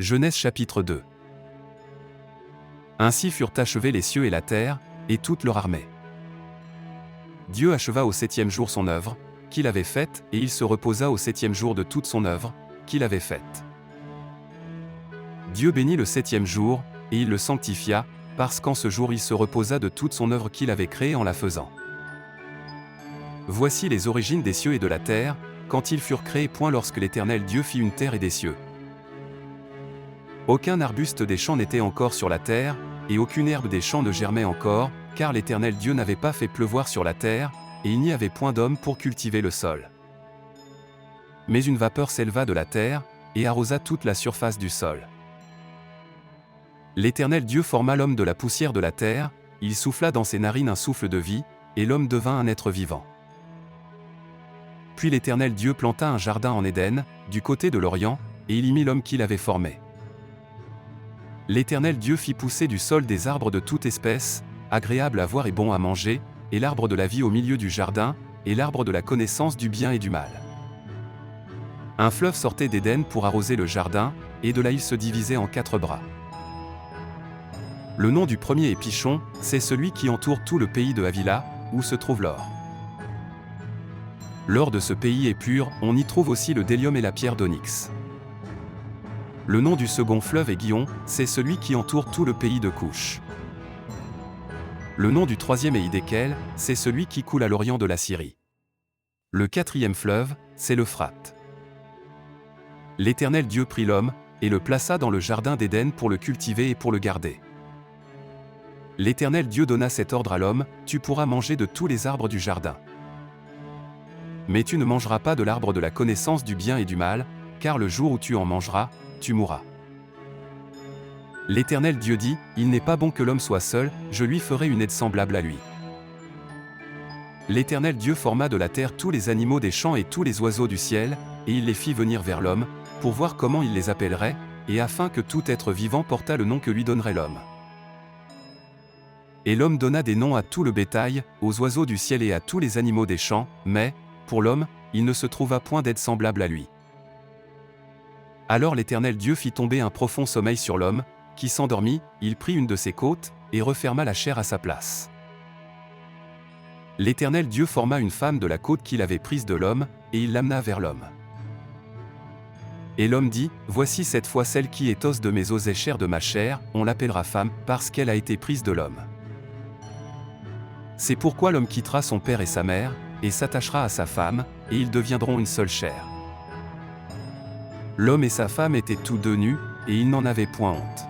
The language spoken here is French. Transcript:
Genèse chapitre 2. Ainsi furent achevés les cieux et la terre, et toute leur armée. Dieu acheva au 7e jour son œuvre, qu'il avait faite, et il se reposa au 7e jour de toute son œuvre, qu'il avait faite. Dieu bénit le 7e jour, et il le sanctifia, parce qu'en ce jour il se reposa de toute son œuvre qu'il avait créée en la faisant. Voici les origines des cieux et de la terre, quand ils furent créés. Lorsque l'Éternel Dieu fit une terre et des cieux. Aucun arbuste des champs n'était encore sur la terre, et aucune herbe des champs ne germait encore, car l'Éternel Dieu n'avait pas fait pleuvoir sur la terre, et il n'y avait point d'homme pour cultiver le sol. Mais une vapeur s'éleva de la terre, et arrosa toute la surface du sol. L'Éternel Dieu forma l'homme de la poussière de la terre, il souffla dans ses narines un souffle de vie, et l'homme devint un être vivant. Puis l'Éternel Dieu planta un jardin en Éden, du côté de l'Orient, et il y mit l'homme qu'il avait formé. L'Éternel Dieu fit pousser du sol des arbres de toute espèce, agréables à voir et bons à manger, et l'arbre de la vie au milieu du jardin, et l'arbre de la connaissance du bien et du mal. Un fleuve sortait d'Éden pour arroser le jardin, et de là il se divisait en 4 bras. Le nom du premier est Pichon, c'est celui qui entoure tout le pays de Havila, où se trouve l'or. L'or de ce pays est pur, on y trouve aussi le délium et la pierre d'onyx. Le nom du second fleuve est Gihon, c'est celui qui entoure tout le pays de Couche. Le nom du troisième est Hiddekel, c'est celui qui coule à l'orient de la Syrie. Le 4e fleuve, c'est l'Euphrate. L'Éternel Dieu prit l'homme, et le plaça dans le jardin d'Éden pour le cultiver et pour le garder. L'Éternel Dieu donna cet ordre à l'homme, tu pourras manger de tous les arbres du jardin. Mais tu ne mangeras pas de l'arbre de la connaissance du bien et du mal, car le jour où tu en mangeras, tu mourras. L'Éternel Dieu dit, il n'est pas bon que l'homme soit seul, je lui ferai une aide semblable à lui. L'Éternel Dieu forma de la terre tous les animaux des champs et tous les oiseaux du ciel, et il les fit venir vers l'homme, pour voir comment il les appellerait, et afin que tout être vivant portât le nom que lui donnerait l'homme. Et l'homme donna des noms à tout le bétail, aux oiseaux du ciel et à tous les animaux des champs, mais, pour l'homme, il ne se trouva point d'aide semblable à lui. Alors l'Éternel Dieu fit tomber un profond sommeil sur l'homme, qui s'endormit, il prit une de ses côtes, et referma la chair à sa place. L'Éternel Dieu forma une femme de la côte qu'il avait prise de l'homme, et il l'amena vers l'homme. Et l'homme dit, voici cette fois celle qui est os de mes os et chair de ma chair, on l'appellera femme, parce qu'elle a été prise de l'homme. C'est pourquoi l'homme quittera son père et sa mère, et s'attachera à sa femme, et ils deviendront une seule chair. L'homme et sa femme étaient tous deux nus, et ils n'en avaient point honte.